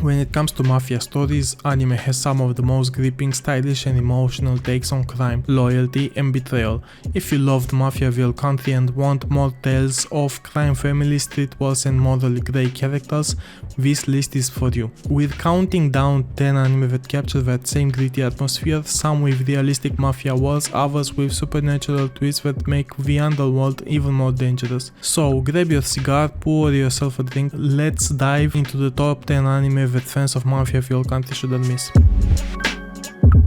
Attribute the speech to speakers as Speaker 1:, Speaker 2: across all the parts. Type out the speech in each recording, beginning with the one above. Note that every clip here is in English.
Speaker 1: When it comes to Mafia stories, anime has some of the most gripping, stylish and emotional takes on crime, loyalty and betrayal. If you loved Mafiaville country and want more tales of crime families, street wars and morally grey characters, this list is for you. We're counting down 10 anime that capture that same gritty atmosphere, some with realistic mafia wars, others with supernatural twists that make the underworld even more dangerous. So grab your cigar, pour yourself a drink, let's dive into the top 10 anime that fans of Mafiaville country shouldn't miss.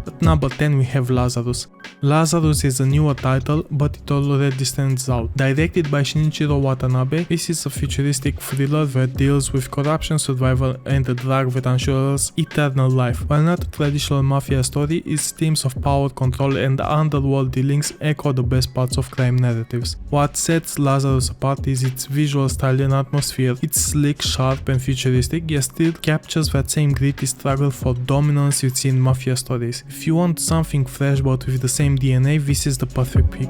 Speaker 1: At number 10 we have Lazarus. Lazarus is a newer title, but it already stands out. Directed by Shinichiro Watanabe, this is a futuristic thriller that deals with corruption, survival and a drug that ensures eternal life. While not a traditional mafia story, its themes of power, control and underworld dealings echo the best parts of crime narratives. What sets Lazarus apart is its visual style and atmosphere. It's slick, sharp and futuristic, yet still captures that same gritty struggle for dominance you see in mafia stories. If you want something fresh but with the same DNA, this is the perfect pick.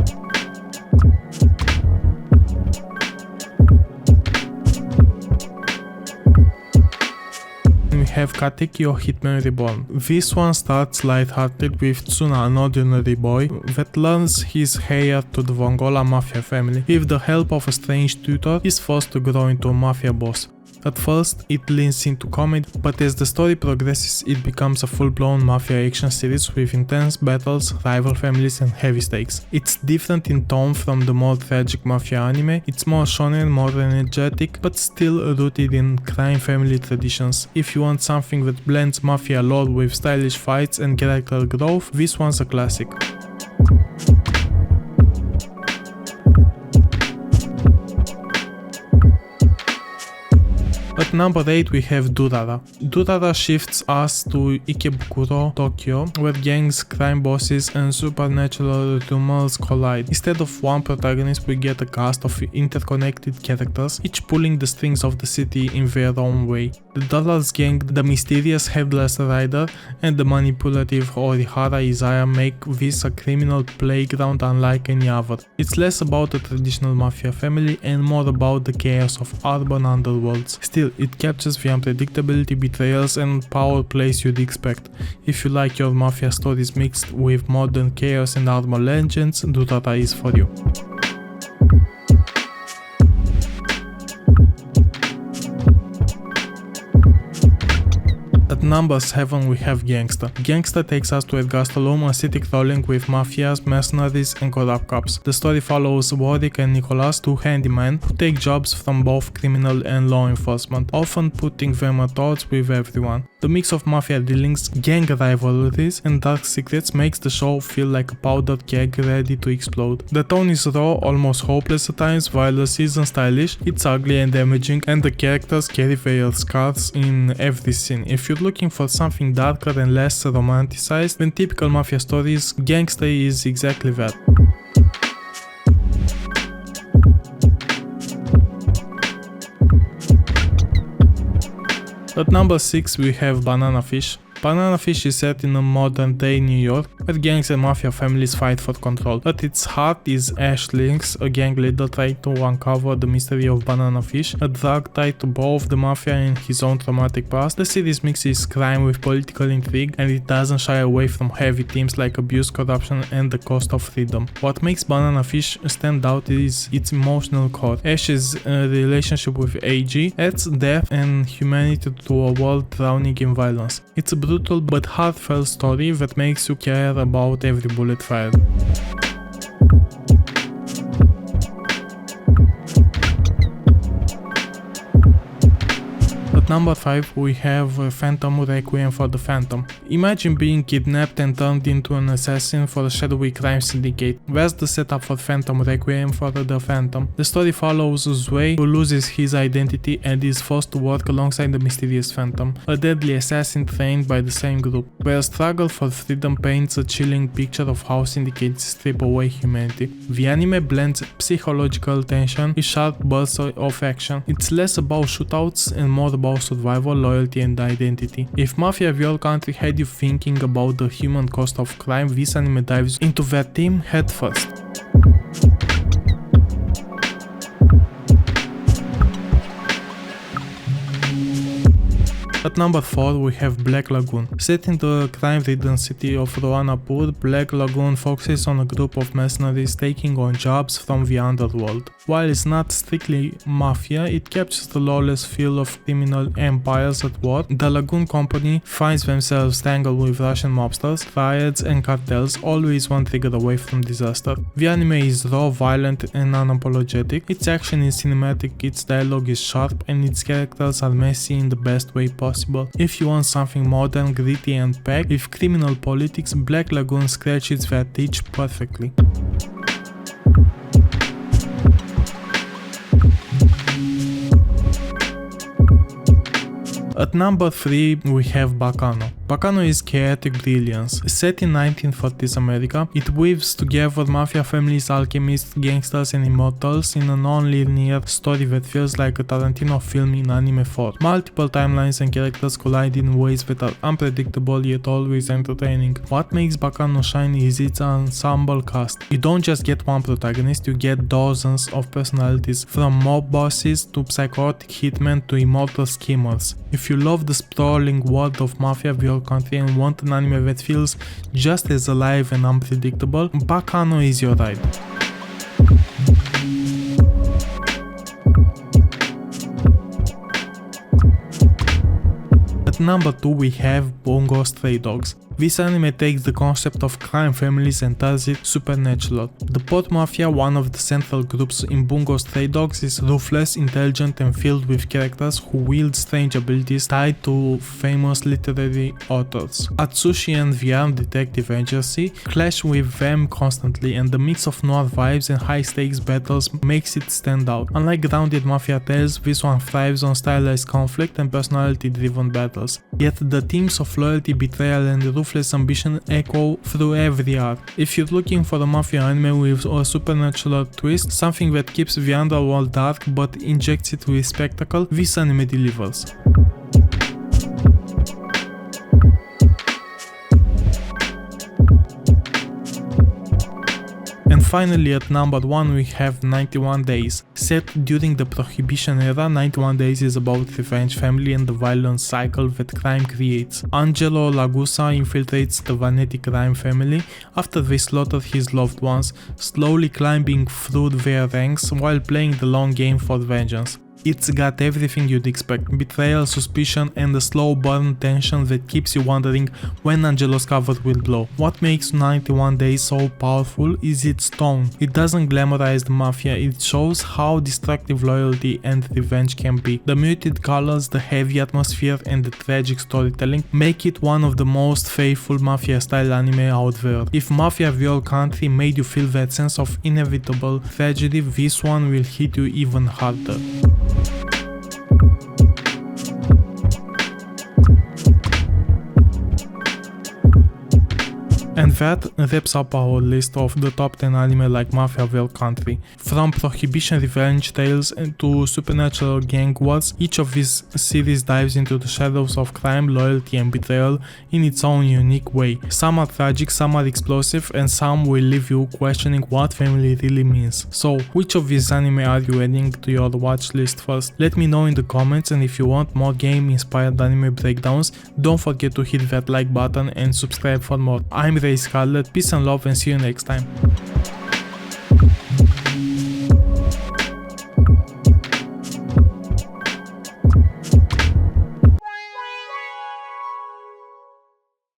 Speaker 1: We have Katekyo Hitman Reborn. This one starts lighthearted with Tsuna, an ordinary boy that learns his heir to the Vongola mafia family. With the help of a strange tutor, he's forced to grow into a mafia boss. At first, it leans into comedy, but as the story progresses, it becomes a full-blown mafia action series with intense battles, rival families and heavy stakes. It's different in tone from the more tragic mafia anime, it's more shonen, more energetic, but still rooted in crime family traditions. If you want something that blends mafia lore with stylish fights and character growth, this one's a classic. At number 8 we have Durarara. Durarara shifts us to Ikebukuro, Tokyo, where gangs, crime bosses and supernatural rumors collide. Instead of one protagonist, we get a cast of interconnected characters, each pulling the strings of the city in their own way. The Dollars Gang, the mysterious Headless Rider and the manipulative Orihara Izaya make this a criminal playground unlike any other. It's less about a traditional mafia family and more about the chaos of urban underworlds. Still, it captures the unpredictability, betrayals and power plays you'd expect. If you like your mafia stories mixed with modern chaos and urban legends, Durarara is for you. At number 7 we have Gangsta. Gangsta takes us to Gastelum, a city crawling with mafias, mercenaries and corrupt cops. The story follows Warwick and Nicholas, two handymen who take jobs from both criminal and law enforcement, often putting them at odds with everyone. The mix of mafia dealings, gang rivalries and dark secrets makes the show feel like a powdered keg ready to explode. The tone is raw, almost hopeless at times, while the season stylish, it's ugly and damaging, and the characters carry their scars in every scene. If you're looking for something darker and less romanticized than typical mafia stories, Gangsta is exactly that. At number 6 we have Banana Fish. Banana Fish is set in a modern day New York, where gangs and mafia families fight for control. At its heart is Ash Lynx, a gang leader trying to uncover the mystery of Banana Fish, a drug tied to both the mafia and his own traumatic past. The series mixes crime with political intrigue, and it doesn't shy away from heavy themes like abuse, corruption and the cost of freedom. What makes Banana Fish stand out is its emotional core. Ash's relationship with AG adds depth and humanity to a world drowning in violence. It's a brutal but heartfelt story that makes you care about every bullet fired. At number 5 we have Phantom Requiem for the Phantom. Imagine being kidnapped and turned into an assassin for a shadowy crime syndicate. That's the setup for Phantom Requiem for the Phantom. The story follows Zway, who loses his identity and is forced to work alongside the mysterious Phantom, a deadly assassin trained by the same group. Their struggle for freedom paints a chilling picture of how syndicates strip away humanity. The anime blends psychological tension with sharp bursts of action. It's less about shootouts and more about survival, loyalty and identity. If Mafiaville country had you thinking about the human cost of crime, this anime dives into that theme head first. At number 4 we have Black Lagoon. Set in the crime-ridden city of Roanapur, Black Lagoon focuses on a group of mercenaries taking on jobs from the underworld. While it's not strictly mafia, it captures the lawless feel of criminal empires at war. The Lagoon company finds themselves tangled with Russian mobsters, riots and cartels, always one trigger away from disaster. The anime is raw, violent and unapologetic. Its action is cinematic, its dialogue is sharp and its characters are messy in the best way possible. If you want something modern, gritty and packed with criminal politics, Black Lagoon scratches that itch perfectly. At number 3 we have Baccano. Baccano is chaotic brilliance. Set in 1940s America, it weaves together mafia families, alchemists, gangsters and immortals in a non-linear story that feels like a Tarantino film in anime form. Multiple timelines and characters collide in ways that are unpredictable yet always entertaining. What makes Baccano shine is its ensemble cast. You don't just get one protagonist, you get dozens of personalities, from mob bosses to psychotic hitmen to immortal schemers. If you love the sprawling world of Mafia Real Country and want an anime that feels just as alive and unpredictable, Baccano is your ride. At number 2 we have Bungou Stray Dogs. This anime takes the concept of crime families and turns it supernatural. The Port Mafia, one of the central groups in Bungou Stray Dogs, is ruthless, intelligent and filled with characters who wield strange abilities tied to famous literary authors. Atsushi and the armed detective agency clash with them constantly, and the mix of noir vibes and high stakes battles makes it stand out. Unlike grounded Mafia tales, this one thrives on stylized conflict and personality driven battles. Yet the themes of loyalty, betrayal and ruthless ambition echo through every arc. If you're looking for a Mafia anime with a supernatural twist, something that keeps the underworld dark but injects it with spectacle, this anime delivers. And finally at number 1 we have 91 Days. Set during the Prohibition era, 91 Days is about revenge, family and the violent cycle that crime creates. Angelo Lagusa infiltrates the Vanetti crime family after they slaughter his loved ones, slowly climbing through their ranks while playing the long game for vengeance. It's got everything you'd expect: betrayal, suspicion and a slow burn tension that keeps you wondering when Angelo's cover will blow. What makes 91 Days so powerful is its tone. It doesn't glamorize the mafia, it shows how destructive loyalty and revenge can be. The muted colors, the heavy atmosphere and the tragic storytelling make it one of the most faithful mafia style anime out there. If Mafia Real Country made you feel that sense of inevitable tragedy, this one will hit you even harder. And that wraps up our list of the top 10 anime like Mafia Real Country. From Prohibition revenge tales to supernatural gang wars, each of these series dives into the shadows of crime, loyalty and betrayal in its own unique way. Some are tragic, some are explosive and some will leave you questioning what family really means. So which of these anime are you adding to your watch list first? Let me know in the comments, and if you want more game inspired anime breakdowns, don't forget to hit that like button and subscribe for more. I'm Scarlet, peace and love and see you next time.